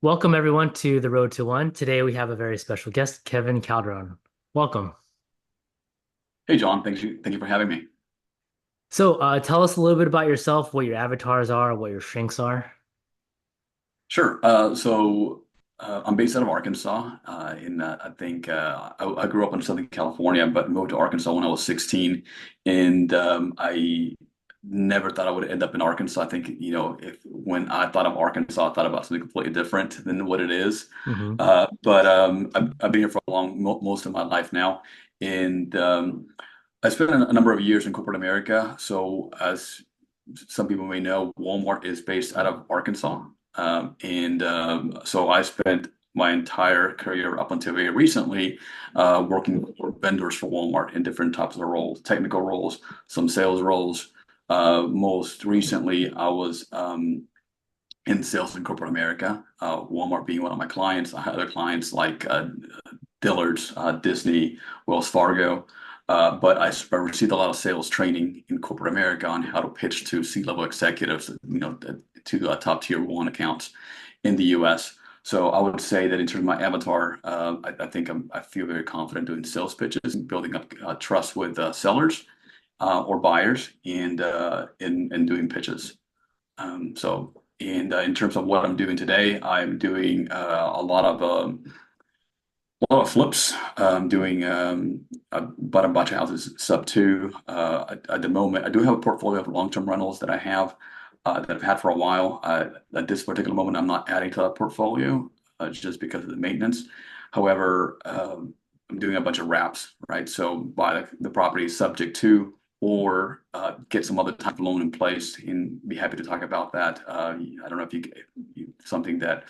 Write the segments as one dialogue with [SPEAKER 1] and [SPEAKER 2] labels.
[SPEAKER 1] Welcome everyone to the Road to One. Today we have a very special guest, Kevin Calderon. Welcome.
[SPEAKER 2] Hey John, thank you for having me.
[SPEAKER 1] Tell us a little bit about yourself, what your avatars are, what your strengths are.
[SPEAKER 2] Sure. I'm based out of Arkansas. In I think I grew up in Southern California, but moved to Arkansas when I was 16, and I never thought I would end up in Arkansas. I think if when I thought of Arkansas, I thought about something completely different than what it is.
[SPEAKER 1] Hmm.
[SPEAKER 2] I've been here for a most of my life now, and I spent a number of years in corporate America. So as some people may know, Walmart is based out of Arkansas. So I spent my entire career up until very recently working for vendors for Walmart in different types of roles, technical roles, some sales roles. Most recently, I was in sales in corporate America, Walmart being one of my clients. I had other clients like Dillard's, Disney, Wells Fargo. I received a lot of sales training in corporate America on how to pitch to C-level executives, to top tier one accounts in the U.S. So I would say that in terms of my avatar, I feel very confident doing sales pitches and building up trust with sellers or buyers and doing pitches. In terms of what I'm doing today, I'm doing a lot of flips. Doing I bought a bunch of houses sub two. At the moment, I do have a portfolio of long-term rentals that I have that I've had for a while. At this particular moment, I'm not adding to that portfolio just because of the maintenance. However, I'm doing a bunch of wraps, right? So buy the property subject to, or get some other type of loan in place, and be happy to talk about that. I don't know if something that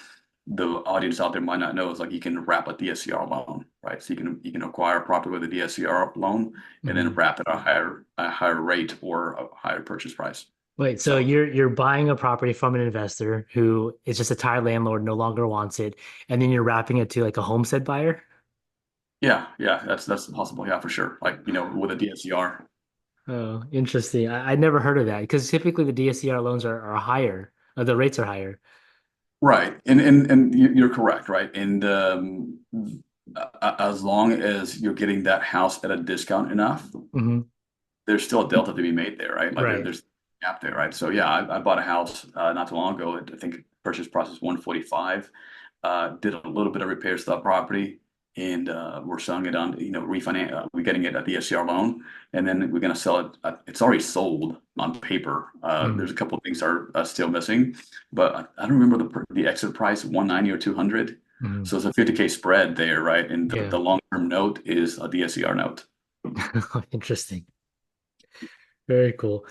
[SPEAKER 2] the audience out there might not know is like you can wrap a DSCR loan, right? So you can acquire a property with a DSCR loan and then
[SPEAKER 1] Hmm.
[SPEAKER 2] wrap it at a higher rate or a higher purchase price.
[SPEAKER 1] Wait, so
[SPEAKER 2] So
[SPEAKER 1] you're buying a property from an investor who is just a tired landlord, no longer wants it, and then you're wrapping it to like a homestead buyer?
[SPEAKER 2] yeah, that's possible. Yeah, for sure. Like with a DSCR.
[SPEAKER 1] Oh, interesting. I never heard of that because typically the DSCR loans are higher, the rates are higher.
[SPEAKER 2] Right, and you're correct, right? And as long as you're getting that house at a discount enough,
[SPEAKER 1] Hmm.
[SPEAKER 2] there's still a delta to be made there, right? Like
[SPEAKER 1] Right.
[SPEAKER 2] there's a gap there, right? So yeah, I bought a house not too long ago. I think purchase price was 145. Did a little bit of repairs to that property, and we're selling it on, refinance. We're getting it at the SCR loan, and then we're going to sell it. It's already sold on paper. There's a couple of things are still missing, but I don't remember the exit price, 190 or 200.
[SPEAKER 1] Mm-hmm.
[SPEAKER 2] So it's a 50K spread there, right? And the
[SPEAKER 1] Yeah.
[SPEAKER 2] long term note is a DSCR note.
[SPEAKER 1] Interesting. Very cool.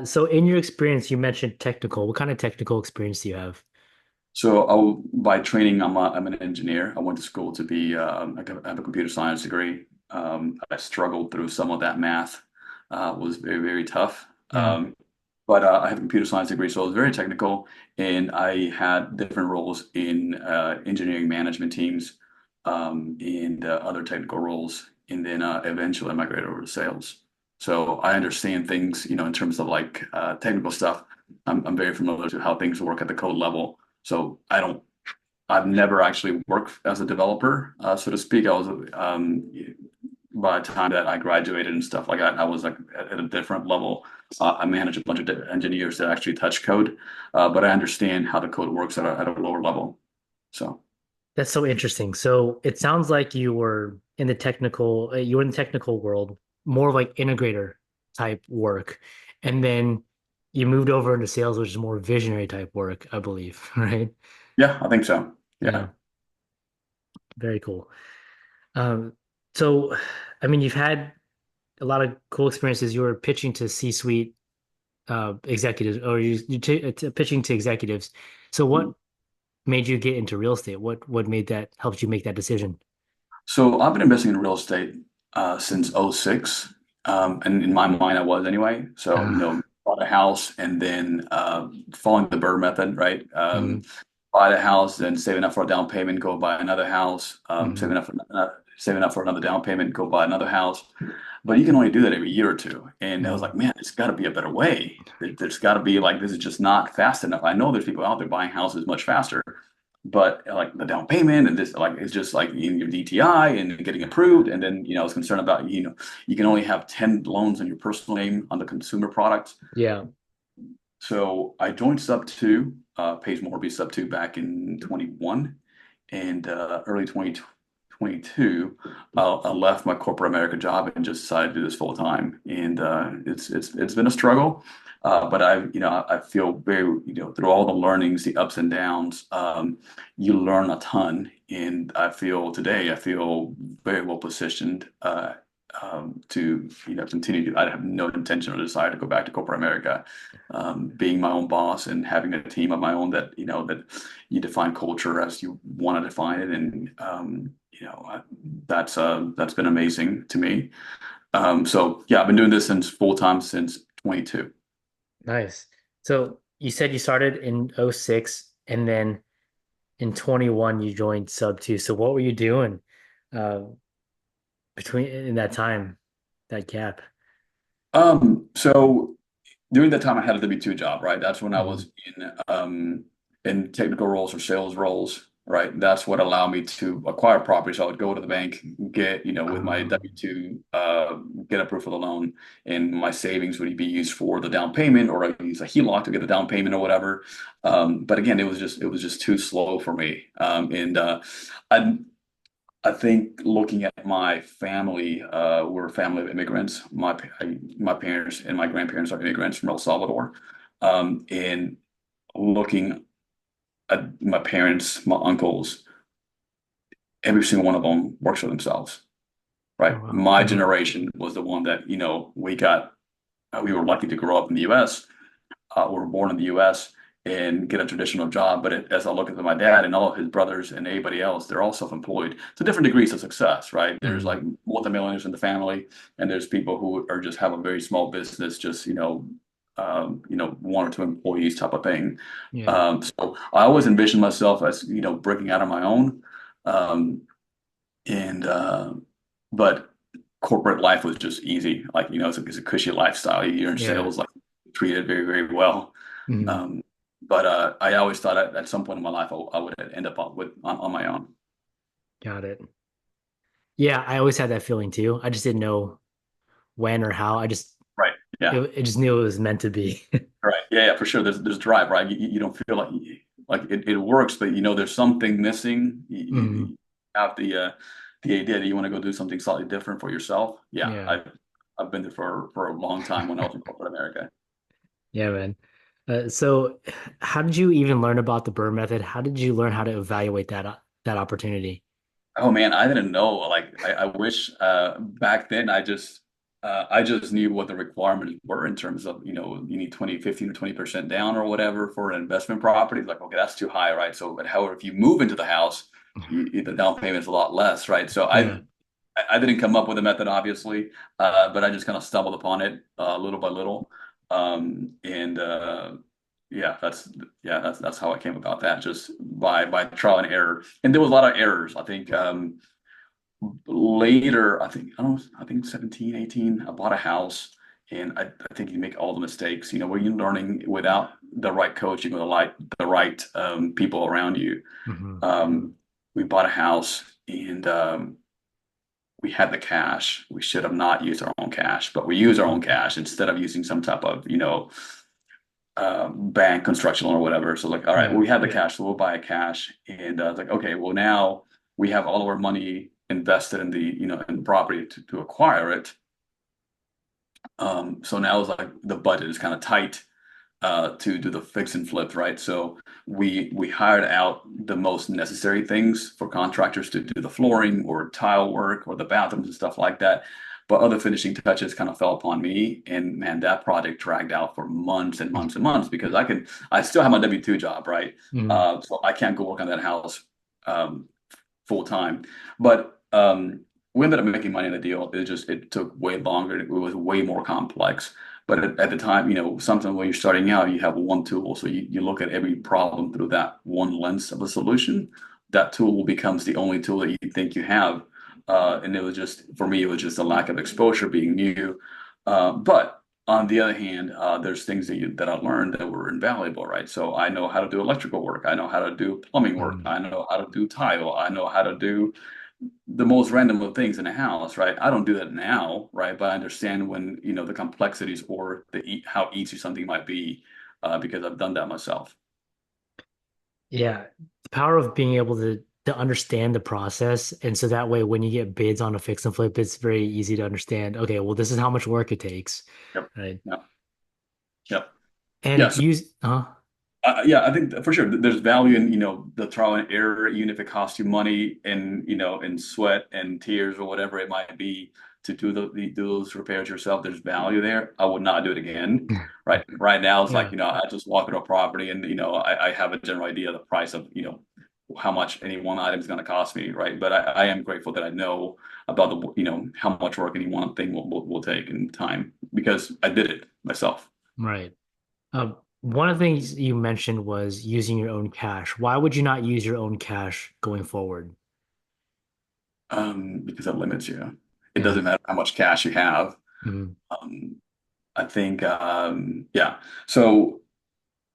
[SPEAKER 1] So in your experience, you mentioned technical. What kind of technical experience do you have?
[SPEAKER 2] By training, I'm an engineer. I went to school to be, I have a computer science degree. I struggled through some of that math, was very, very tough.
[SPEAKER 1] Mm.
[SPEAKER 2] I have a computer science degree, so I was very technical, and I had different roles in engineering management teams, and other technical roles, and then eventually I migrated over to sales. So I understand things, in terms of like technical stuff. I'm very familiar to how things work at the code level. So I've never actually worked as a developer, so to speak. I was by the time that I graduated and stuff like that, I was like at a different level. I manage a bunch of engineers that actually touch code, but I understand how the code works at a lower level. So
[SPEAKER 1] That's so interesting. So it sounds like you were in the technical world, more of like integrator type work. And then you moved over into sales, which is more visionary type work, I believe, right?
[SPEAKER 2] yeah, I think so.
[SPEAKER 1] Yeah,
[SPEAKER 2] Yeah.
[SPEAKER 1] very cool. Um, so I mean, you've had a lot of cool experiences. You were pitching to C-suite executives, or pitching to executives. So what made you get into real estate? What made that helped you make that decision?
[SPEAKER 2] So I've been investing in real estate since '06, and in my mind, I was anyway. So
[SPEAKER 1] Uh,
[SPEAKER 2] bought a house and then following the Burr method, right?
[SPEAKER 1] mhm,
[SPEAKER 2] Buy the house, then saving up for a down payment, go buy another house,
[SPEAKER 1] mhm.
[SPEAKER 2] saving up for another down payment, go buy another house. But you can only do that every year or two. And I was
[SPEAKER 1] Mhm.
[SPEAKER 2] like, man, there's got to be a better way. There's got to be like this is just not fast enough. I know there's people out there buying houses much faster, but like the down payment and this, like, it's just like in your DTI and getting approved. And then, I was concerned about, you can only have 10 loans in your personal name on the consumer product.
[SPEAKER 1] Yeah.
[SPEAKER 2] So I joined Sub 2, Page Morby Sub 2 back in 21, and early 2022, I left my corporate America job and just decided to do this full time. And it's been a struggle, but I feel very, through all the learnings, the ups and downs, you learn a ton. And I feel very well positioned to continue to. I have no intention or desire to go back to corporate America. Being my own boss and having a team of my own that you define culture as you want to define it, and that's been amazing to me. So yeah, I've been doing this since full time since 22.
[SPEAKER 1] Nice. So you said you started in '06, and then in 21 you joined Sub 2. So what were you doing uh between in that time, that gap?
[SPEAKER 2] So during that time, I had a W-2 job, right? That's when I
[SPEAKER 1] Hmm.
[SPEAKER 2] was in technical roles or sales roles, right? That's what allowed me to acquire property. So I would go to the bank, get, with my
[SPEAKER 1] Um,
[SPEAKER 2] W-2, get approved for the loan, and my savings would be used for the down payment, or I use a HELOC to get the down payment or whatever. But again, it was just too slow for me. And I I think looking at my family, we're a family of immigrants. My parents and my grandparents are immigrants from El Salvador. And looking at my parents, my uncles, every single one of them works for themselves,
[SPEAKER 1] oh
[SPEAKER 2] right?
[SPEAKER 1] wow.
[SPEAKER 2] My
[SPEAKER 1] Hmm.
[SPEAKER 2] generation was the one that, we were lucky to grow up in the US. Were born in the U.S. and get a traditional job. But as I look at my dad and all of his brothers and anybody else, they're all self-employed to different degrees of success, right? There's
[SPEAKER 1] Hmm.
[SPEAKER 2] like multimillionaires in the family, and there's people who are just have a very small business, just one or two employees type of thing.
[SPEAKER 1] Yeah.
[SPEAKER 2] So I always envisioned myself as breaking out on my own, um, and but corporate life was just easy. Like it's a cushy lifestyle. You're in
[SPEAKER 1] Yeah.
[SPEAKER 2] sales, like treated very very well.
[SPEAKER 1] Hmm.
[SPEAKER 2] Um, but I always thought at some point in my life I would end up on my own.
[SPEAKER 1] Got it. Yeah, I always had that feeling too. I just didn't know when or how.
[SPEAKER 2] Right.
[SPEAKER 1] It,
[SPEAKER 2] Yeah.
[SPEAKER 1] it just knew it was meant to be.
[SPEAKER 2] Right. Yeah. Yeah. For sure. There's drive, right? You don't feel like it works, but there's something missing.
[SPEAKER 1] Hmm.
[SPEAKER 2] You have the idea that you want to go do something slightly different for yourself. Yeah.
[SPEAKER 1] Yeah.
[SPEAKER 2] I've been there for a long time when I was in corporate America.
[SPEAKER 1] Yeah, man. So how did you even learn about the Burr method? How did you learn how to evaluate that opportunity?
[SPEAKER 2] Oh man, I didn't know. Like I wish back then I just knew what the requirements were in terms of, you need 20, 15 or 20% down or whatever for an investment property. Like, okay, that's too high, right? So, but however, if you move into the house, the down payment is a lot less, right? So
[SPEAKER 1] Yeah.
[SPEAKER 2] I didn't come up with a method, obviously, but I just kind of stumbled upon it little by little. And yeah, that's how I came about that, just by trial and error. And there was a lot of errors. I think later, I think 17, 18, I bought a house, and I think you make all the mistakes, when you're learning without the right coaching or the right people around you.
[SPEAKER 1] Hmm.
[SPEAKER 2] Um, we bought a house, and we had the cash. We should have not used our own cash, but we used our own cash instead of using some type of, bank construction loan or whatever. So like, all right, well,
[SPEAKER 1] Yeah.
[SPEAKER 2] we have the cash, so we'll buy a cash. And it's like, okay, well now we have all of our money invested in the property to acquire it. So now it's like the budget is kind of tight to do the fix and flip, right? So we hired out the most necessary things for contractors to do the flooring or tile work or the bathrooms and stuff like that. But other finishing touches kind of fell upon me, and man, that project dragged out for months and months and months because I still have my W-2 job, right?
[SPEAKER 1] Hmm.
[SPEAKER 2] So I can't go work on that house um, full time. But we ended up making money on the deal. It took way longer. It was way more complex. But at the time, something when you're starting out, you have one tool. So you look at every problem through that one lens of a solution. That tool becomes the only tool that you think you have. And it was just, for me, it was just a lack of exposure being new. But On the other hand, there's things that I learned that were invaluable, right? So I know how to do electrical work. I know how to do plumbing work.
[SPEAKER 1] Mm.
[SPEAKER 2] I know how to do tile. I know how to do the most random of things in a house, right? I don't do that now, right? But I understand when, the complexities or how easy something might be, because I've done that myself.
[SPEAKER 1] Yeah, the power of being able to understand the process, and so that way when you get bids on a fix and flip, it's very easy to understand. Okay, well, this is how much work it takes,
[SPEAKER 2] Yep.
[SPEAKER 1] right?
[SPEAKER 2] Yep. Yep. Yeah.
[SPEAKER 1] And
[SPEAKER 2] So
[SPEAKER 1] use,
[SPEAKER 2] yeah, I think for sure there's value in, the trial and error, even if it costs you money and, in sweat and tears or whatever it might be to do those repairs yourself. There's value there. I would not do it again. Right now, it's like,
[SPEAKER 1] yeah,
[SPEAKER 2] I just walk into a property and, I have a general idea of the price of, how much any one item is going to cost me. Right. But I am grateful that I know about how much work any one thing will take in time because I did it myself.
[SPEAKER 1] right. One of the things you mentioned was using your own cash. Why would you not use your own cash going forward?
[SPEAKER 2] Because it limits you. It
[SPEAKER 1] Yeah.
[SPEAKER 2] doesn't matter how much cash you have.
[SPEAKER 1] Mhm.
[SPEAKER 2] Um, I think, yeah. So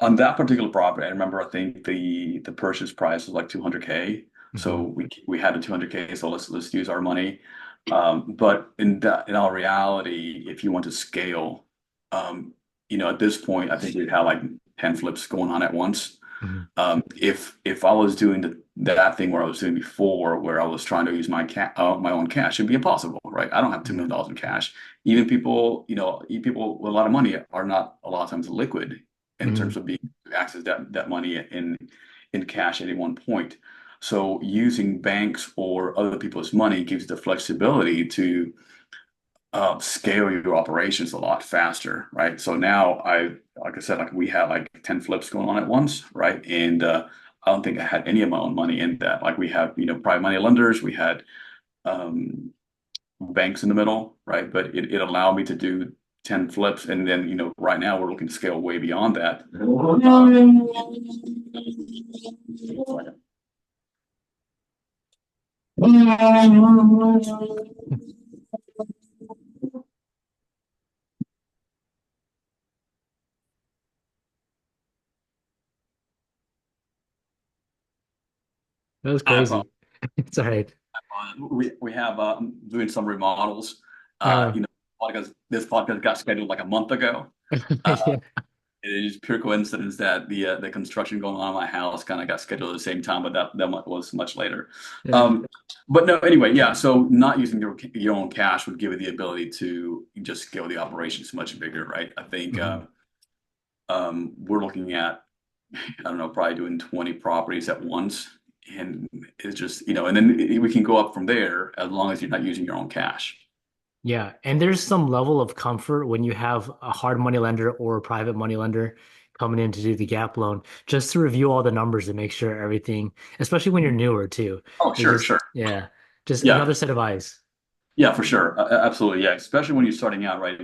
[SPEAKER 2] on that particular property, I remember I think the purchase price was like 200K. So
[SPEAKER 1] Mhm.
[SPEAKER 2] we had the 200K. So let's use our money. But in all reality, if you want to scale, um, at this point, I think we'd have like 10 flips going on at once.
[SPEAKER 1] Mhm.
[SPEAKER 2] If I was doing that thing where I was doing before, where I was trying to use my own cash, it'd be impossible, right? I don't have $2
[SPEAKER 1] Yeah.
[SPEAKER 2] million in cash. Even people, people with a lot of money are not a lot of times liquid in terms
[SPEAKER 1] Mhm.
[SPEAKER 2] of being able to access that money in cash at any one point. So using banks or other people's money gives the flexibility to scale your operations a lot faster, right? So now like I said, like we had like 10 flips going on at once, right? And I don't think I had any of my own money in that. Like we have, private money lenders, we had um, banks in the middle, right? But it allowed me to do 10 flips. And then, right now we're looking to scale way beyond that.
[SPEAKER 1] That was
[SPEAKER 2] I have
[SPEAKER 1] crazy. It's all right.
[SPEAKER 2] we have doing some remodels.
[SPEAKER 1] Uh,
[SPEAKER 2] This podcast got scheduled like a month ago. Uh,
[SPEAKER 1] yeah,
[SPEAKER 2] It is pure coincidence that the construction going on in my house kind of got scheduled at the same time, but that was much later.
[SPEAKER 1] yeah.
[SPEAKER 2] Um, but no, anyway, yeah. So not using your own cash would give you the ability to just scale the operations much bigger, right? I think
[SPEAKER 1] Mhm.
[SPEAKER 2] we're looking at, I don't know, probably doing 20 properties at once, and it's just, and then we can go up from there as long as you're not using your own cash.
[SPEAKER 1] Yeah, and there's some level of comfort when you have a hard money lender or a private money lender coming in to do the gap loan, just to review all the numbers and make sure everything, especially when you're newer too.
[SPEAKER 2] Oh,
[SPEAKER 1] It's
[SPEAKER 2] sure,
[SPEAKER 1] just,
[SPEAKER 2] sure.
[SPEAKER 1] yeah, just
[SPEAKER 2] Yeah,
[SPEAKER 1] another set of eyes.
[SPEAKER 2] yeah, for sure. Absolutely. Yeah. Especially when you're starting out, right?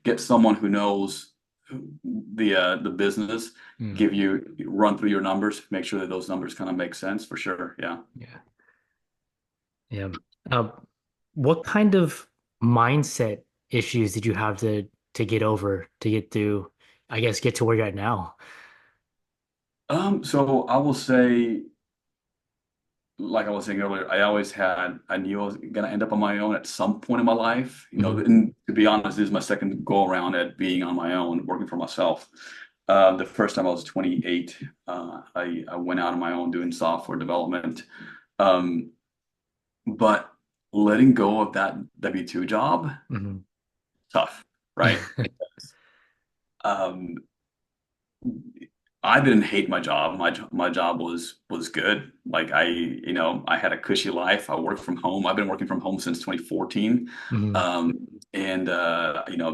[SPEAKER 2] Get someone who knows the business,
[SPEAKER 1] Mm,
[SPEAKER 2] give you run through your numbers, make sure that those numbers kind of make sense for sure. Yeah.
[SPEAKER 1] yeah, yeah. Uh, what kind of mindset issues did you have to get over to get to, I guess, get to where you're at now?
[SPEAKER 2] So I will say, like I was saying earlier, I knew I was gonna end up on my own at some point in my life.
[SPEAKER 1] Hmm.
[SPEAKER 2] And to be honest, this is my second go around at being on my own, working for myself. The first time I was 28, I went out on my own doing software development. Um, but letting go of that W-2 job,
[SPEAKER 1] Hmm.
[SPEAKER 2] tough, right? Um, I didn't hate my job. My job was good. Like I had a cushy life. I worked from home. I've been working from home since 2014.
[SPEAKER 1] Hmm.
[SPEAKER 2] And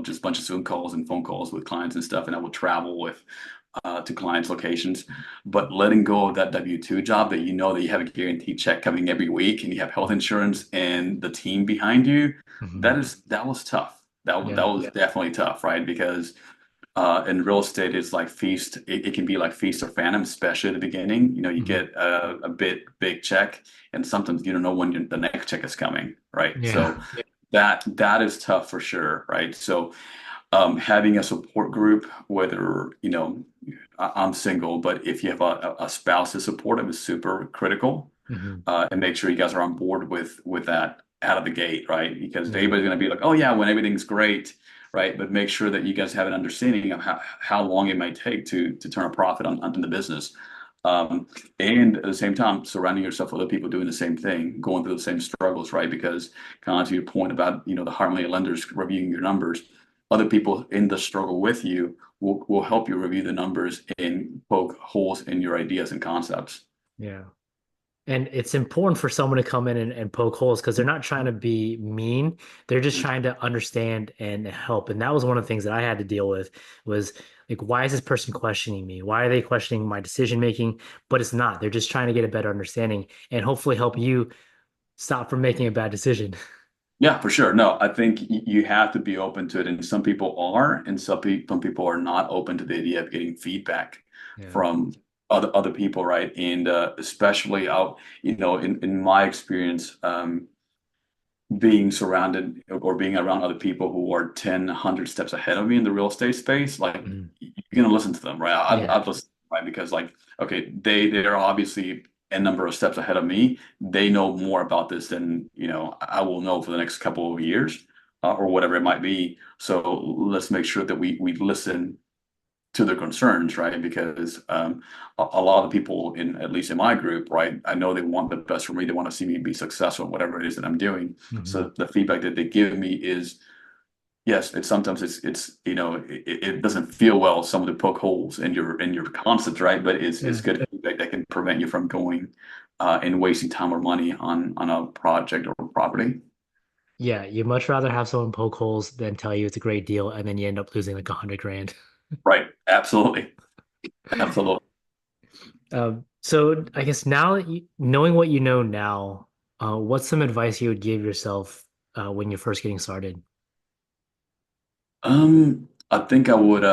[SPEAKER 2] just a bunch of Zoom calls and phone calls with clients and stuff. And I would travel with to clients' locations. But letting go of that W-2 job that that you have a guaranteed check coming every week and you have health insurance and the team behind you,
[SPEAKER 1] Hmm.
[SPEAKER 2] that was tough. That
[SPEAKER 1] Yeah.
[SPEAKER 2] was definitely tough, right? Because in real estate, it's like feast. It can be like feast or famine, especially at the beginning. You
[SPEAKER 1] Hmm.
[SPEAKER 2] get a big check, and sometimes you don't know when the next check is coming, right?
[SPEAKER 1] Yeah.
[SPEAKER 2] So that is tough for sure, right? So Having a support group, whether, I'm single, but if you have a spouse that's supportive is super critical.
[SPEAKER 1] Hmm.
[SPEAKER 2] And make sure you guys are on board with that out of the gate, right? Because
[SPEAKER 1] Yeah.
[SPEAKER 2] everybody's going to be like, oh yeah, when everything's great, right? But make sure that you guys have an understanding of how long it might take to turn a profit on the business. And at the same time, surrounding yourself with other people doing the same thing, going through the same struggles, right? Because kind of to your point about, the hard lenders reviewing your numbers, other people in the struggle with you will help you review the numbers and poke holes in your ideas and concepts.
[SPEAKER 1] Yeah. And it's important for someone to come in and poke holes because they're not trying to be mean. They're just trying to understand and help. And that was one of the things that I had to deal with was like, why is this person questioning me? Why are they questioning my decision making? But it's not. They're just trying to get a better understanding and hopefully help you stop from making a bad decision.
[SPEAKER 2] Yeah, for sure. No, I think you have to be open to it, and some people are, and some people are not open to the idea of getting feedback
[SPEAKER 1] Yeah.
[SPEAKER 2] from other people, right? And especially out, in my experience, being surrounded or being around other people who are 10, 100 steps ahead of me in the real estate space, like
[SPEAKER 1] Mhm.
[SPEAKER 2] you're gonna listen to them, right?
[SPEAKER 1] Yeah.
[SPEAKER 2] I've listened, right? Because like, okay, they're obviously a number of steps ahead of me. They know more about this than, I will know for the next couple of years, or whatever it might be. So let's make sure that we listen to their concerns, right? Because a lot of the people in, at least in my group, right, I know they want the best for me. They want to see me be successful in whatever it is that I'm doing.
[SPEAKER 1] Hmm.
[SPEAKER 2] So the feedback that they give me is, yes, it's sometimes it doesn't feel well some of the poke holes in your concepts, right? But it's
[SPEAKER 1] Yeah.
[SPEAKER 2] good feedback that can prevent you from going and wasting time or money on a project or property.
[SPEAKER 1] Yeah. You'd much rather have someone poke holes than tell you it's a great deal and then you end up losing like 100 grand.
[SPEAKER 2] Right. Absolutely. Absolutely.
[SPEAKER 1] So I guess now that knowing what you know now, what's some advice you would give yourself when you're first getting started?
[SPEAKER 2] I think I would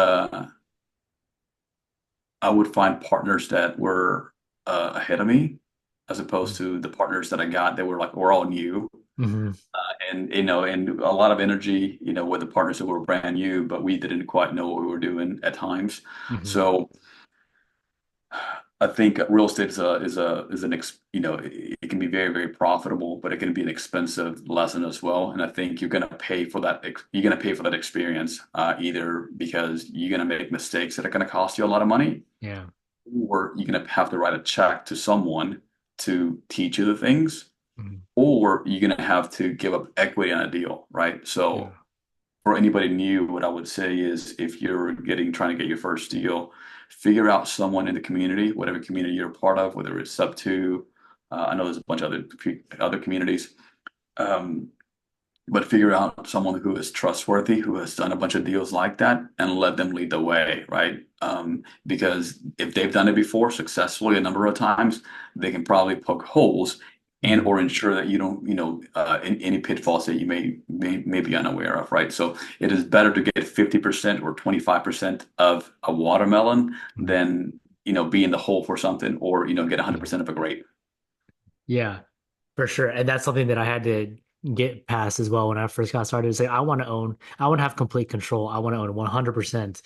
[SPEAKER 2] find partners that were ahead of me, as opposed to the partners that I got that were like we're all new,
[SPEAKER 1] Mm-hmm.
[SPEAKER 2] and a lot of energy, with the partners that were brand new, but we didn't quite know what we were doing at times.
[SPEAKER 1] Hmm.
[SPEAKER 2] So I think real estate is an it can be very, very profitable, but it can be an expensive lesson as well. And I think you're going to pay for that. You're going to pay for that experience, either because you're going to make mistakes that are going to cost you a lot of money,
[SPEAKER 1] Yeah.
[SPEAKER 2] or you're going to have to write a check to someone to teach you the things,
[SPEAKER 1] Mhm.
[SPEAKER 2] or you're going to have to give up equity on a deal, right?
[SPEAKER 1] Yeah.
[SPEAKER 2] So for anybody new, what I would say is if you're trying to get your first deal, figure out someone in the community, whatever community you're a part of, whether it's sub two, I know there's a bunch of other communities, um, but figure out someone who is trustworthy, who has done a bunch of deals like that, and let them lead the way, right? Because if they've done it before successfully a number of times, they can probably poke holes and
[SPEAKER 1] Hmm.
[SPEAKER 2] or ensure that you don't, in any pitfalls that you may be unaware of, right? So it is better to get 50% or 25% of a watermelon
[SPEAKER 1] Hmm.
[SPEAKER 2] than, be in the hole for something, or, get
[SPEAKER 1] Hmm.
[SPEAKER 2] 100% of a grape.
[SPEAKER 1] Yeah, for sure. And that's something that I had to get past as well when I first got started. It's like I want to have complete control. I want to own 100%.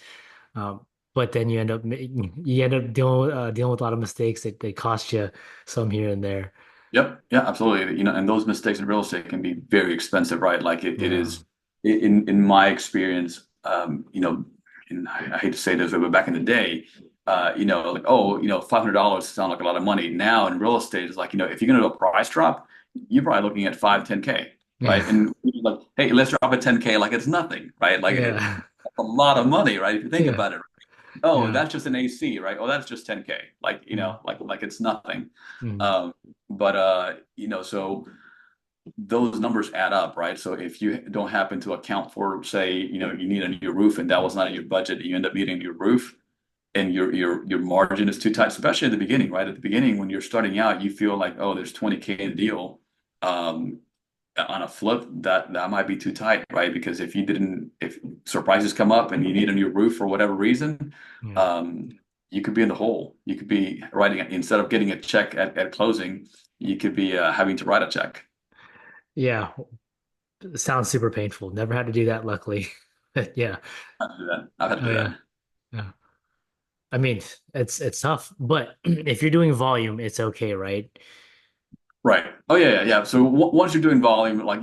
[SPEAKER 1] But then you end up dealing with a lot of mistakes that cost you some here and there.
[SPEAKER 2] Yep. Yeah, absolutely. And those mistakes in real estate can be very expensive, right? Like it
[SPEAKER 1] Yeah.
[SPEAKER 2] is in my experience, and I hate to say this, but back in the day, like, oh, $500 sound like a lot of money. Now in real estate, it's like, if you're going to do a price drop, you're probably looking at 5, 10K, right?
[SPEAKER 1] Yeah.
[SPEAKER 2] And like, hey, let's drop it 10K like it's nothing, right? Like
[SPEAKER 1] Yeah.
[SPEAKER 2] that's a lot of money, right? If you think
[SPEAKER 1] Yeah.
[SPEAKER 2] about it. Oh,
[SPEAKER 1] Yeah.
[SPEAKER 2] that's just an AC, right? Oh, that's just 10K. Like,
[SPEAKER 1] Mm.
[SPEAKER 2] like it's nothing.
[SPEAKER 1] Mm.
[SPEAKER 2] Um, but so those numbers add up, right? So if you don't happen to account for, say, you need a new roof and that was not in your budget, you end up needing your roof and your margin is too tight, especially at the beginning, right? At the beginning, when you're starting out, you feel like, oh, there's 20K in the deal. Um, on a flip, that might be too tight, right? Because if surprises come up and you need a new roof for whatever reason,
[SPEAKER 1] Yeah.
[SPEAKER 2] um, you could be in the hole. You could be writing, instead of getting a check at closing, you could be having to write a check.
[SPEAKER 1] Yeah. Sounds super painful. Never had to do that, luckily. Yeah.
[SPEAKER 2] I've had to do that. I've had to
[SPEAKER 1] Oh
[SPEAKER 2] do
[SPEAKER 1] yeah.
[SPEAKER 2] that.
[SPEAKER 1] Yeah. I mean, it's tough, but if you're doing volume, it's okay, right?
[SPEAKER 2] Right. Oh yeah, yeah, yeah. So once you're doing volume, like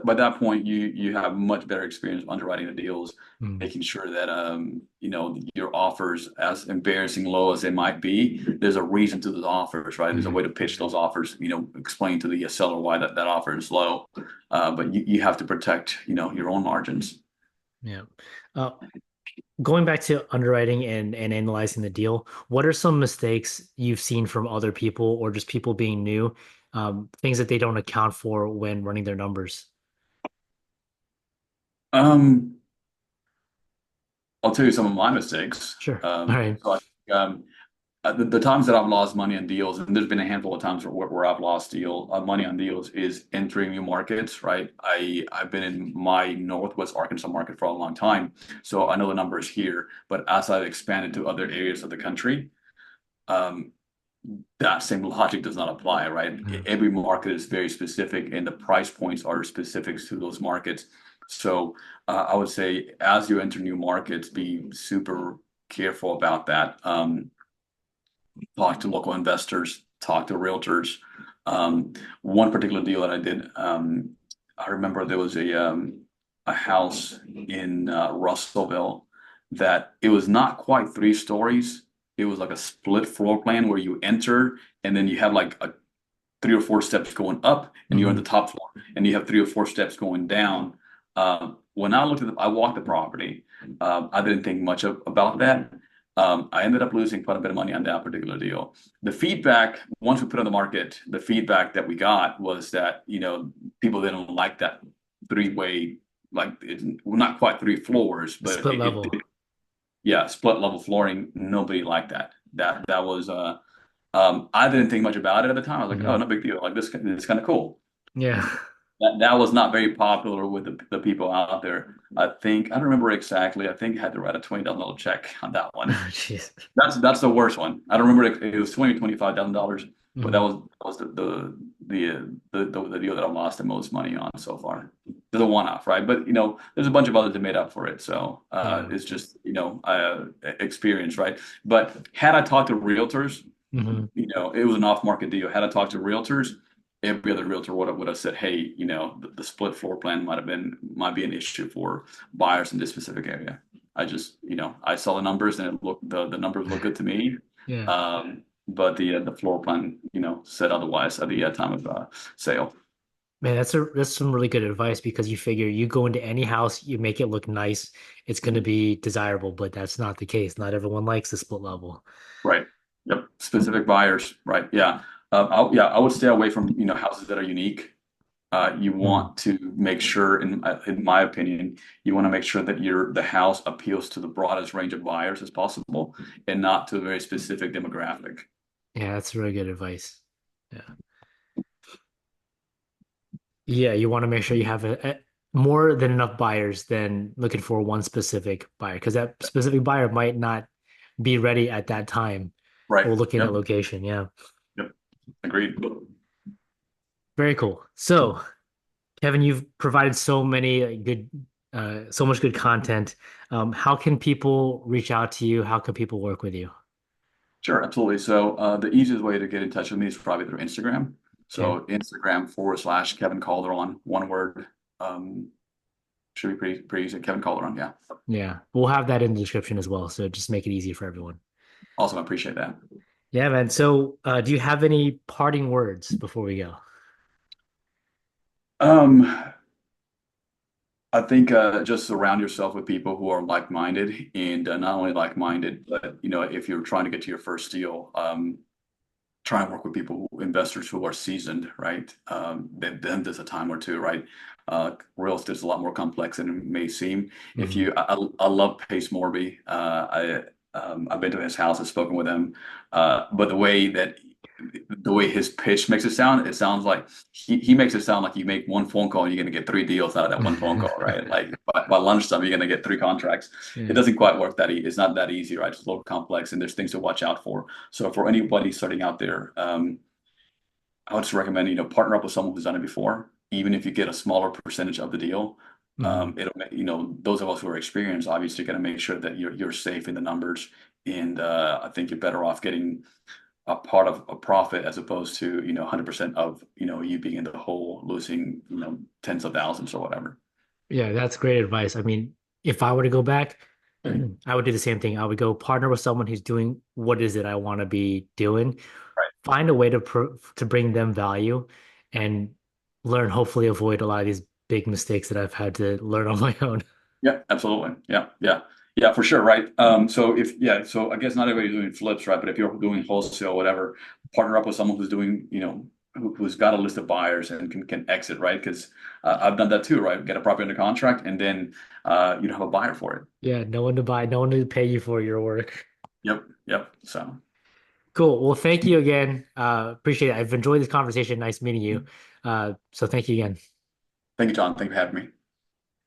[SPEAKER 2] by that point, you have much better experience underwriting the deals,
[SPEAKER 1] Mm,
[SPEAKER 2] making sure that your offers, as embarrassing low as they might be, there's a reason to those offers, right? There's a
[SPEAKER 1] mm,
[SPEAKER 2] way to pitch those offers. Explain to the seller why that offer is low, but you have to protect your own margins.
[SPEAKER 1] yeah. Uh, Going back to underwriting and analyzing the deal, what are some mistakes you've seen from other people or just people being new, things that they don't account for when running their numbers?
[SPEAKER 2] Um, I'll tell you some of my mistakes.
[SPEAKER 1] Sure. All right.
[SPEAKER 2] So the times that I've lost money on deals, and there's been a handful of times where I've lost money on deals, is entering new markets. Right, I've been in my Northwest Arkansas market for a long time, so I know the numbers here. But as I've expanded to other areas of the country, um, that same logic does not apply. Right,
[SPEAKER 1] Mm,
[SPEAKER 2] every market is very specific, and the price points are specifics to those markets. So I would say, as you enter new markets, be super careful about that. Talk to local investors, talk to realtors. One particular deal that I did, I remember there was a house in Russellville that it was not quite 3 stories. It was like a split floor plan where you enter and then you have like 3 or 4 steps going up and you're on the
[SPEAKER 1] mhm.
[SPEAKER 2] top floor and you have 3 or 4 steps going down. When I I walked the property. I didn't think much about that. I ended up losing quite a bit of money on that particular deal. The feedback, once we put on the market, the feedback that we got was that, people didn't like that three-way, like well, not quite 3 floors, but
[SPEAKER 1] Split level.
[SPEAKER 2] yeah, split level flooring. Nobody liked that. That was I didn't think much about it at the time. I was like, oh,
[SPEAKER 1] Hmm.
[SPEAKER 2] no big deal. Like this kind of cool.
[SPEAKER 1] Yeah.
[SPEAKER 2] That was not very popular with the people out there. I don't remember exactly. I think I had to write a $20 check on that one.
[SPEAKER 1] Jeez.
[SPEAKER 2] That's the worst one. I don't remember it was $25,000, but that
[SPEAKER 1] Hmm.
[SPEAKER 2] was the deal that I lost the most money on so far. There's a one-off, right? But there's a bunch of others that made up for it. So
[SPEAKER 1] Yeah.
[SPEAKER 2] it's just experience, right? But had I talked to realtors,
[SPEAKER 1] Hmm.
[SPEAKER 2] it was an off-market deal. Had I talked to realtors, every other realtor would have said, hey, the split floor plan might be an issue for buyers in this specific area. I just, I saw the numbers and the numbers look good to me.
[SPEAKER 1] Yeah.
[SPEAKER 2] But the floor plan, said otherwise at the time of sale.
[SPEAKER 1] Man, that's some really good advice because you figure you go into any house, you make it look nice, it's going to be desirable, but that's not the case. Not everyone likes the split level.
[SPEAKER 2] Right. Yep. Specific buyers. Right. Yeah. I would stay away from, houses that are unique. You
[SPEAKER 1] Mm.
[SPEAKER 2] want to make sure, in my opinion, you want to make sure that the house appeals to the broadest range of buyers as possible and not to a very specific demographic.
[SPEAKER 1] Yeah, that's really good advice. Yeah. Yeah, you want to make sure you have more than enough buyers than looking for one specific buyer because that specific buyer might not be ready at that time
[SPEAKER 2] Right.
[SPEAKER 1] or looking at
[SPEAKER 2] Yep.
[SPEAKER 1] location. Yeah.
[SPEAKER 2] Yep. Agreed.
[SPEAKER 1] Very cool. So, Kevin, you've provided so many good, so much good content. How can people reach out to you? How can people work with you?
[SPEAKER 2] Sure. Absolutely. So the easiest way to get in touch with me is probably through Instagram.
[SPEAKER 1] Okay.
[SPEAKER 2] So Instagram / Kevin Calderon, one word. Um, should be pretty easy. Kevin Calderon. Yeah.
[SPEAKER 1] Yeah. We'll have that in the description as well. So just make it easy for everyone.
[SPEAKER 2] Awesome. I appreciate that.
[SPEAKER 1] Yeah, man. So, do you have any parting words before we go?
[SPEAKER 2] Um, I think just surround yourself with people who are like-minded, and not only like-minded, but if you're trying to get to your first deal, try and work with investors who are seasoned, right? They've done this a time or two, right? Real estate is a lot more complex than it may seem. If
[SPEAKER 1] Hmm.
[SPEAKER 2] you, I love Pace Morby. I've been to his house, I've spoken with him, but the way his pitch makes it sounds like he makes it sound like you make one phone call and you're going to get 3 deals out of that one phone call, right? Like by lunchtime, you're going to get 3 contracts. It
[SPEAKER 1] Yeah.
[SPEAKER 2] doesn't quite work it's not that easy, right? It's a little complex and there's things to watch out for. So for anybody starting out there, I would just recommend, partner up with someone who's done it before, even if you get a smaller percentage of the deal.
[SPEAKER 1] Hmm.
[SPEAKER 2] It'll make, those of us who are experienced obviously going to make sure that you're safe in the numbers. And I think you're better off getting a part of a profit as opposed to, 100% of, you being in the hole, losing, tens of thousands or whatever.
[SPEAKER 1] Yeah, that's great advice. I mean, if I were to go back, I would do the same thing. I would go partner with someone who's doing what is it I want to be doing,
[SPEAKER 2] Right.
[SPEAKER 1] find a way to bring them value and learn, hopefully avoid a lot of these big mistakes that I've had to learn on my own.
[SPEAKER 2] Yeah, absolutely. Yeah, yeah, yeah, for sure. Right. So I guess not everybody's doing flips, right? But if you're doing wholesale, whatever, partner up with someone who's doing, who's got a list of buyers and can exit, right? Because I've done that too, right? Get a property under contract and then you don't have a buyer for it.
[SPEAKER 1] Yeah, no one to buy, no one to pay you for your work.
[SPEAKER 2] Yep, yep. So
[SPEAKER 1] Cool. Well, thank you again. Appreciate it. I've enjoyed this conversation. Nice meeting you. So thank you again.
[SPEAKER 2] thank you, John. Thank you for having me.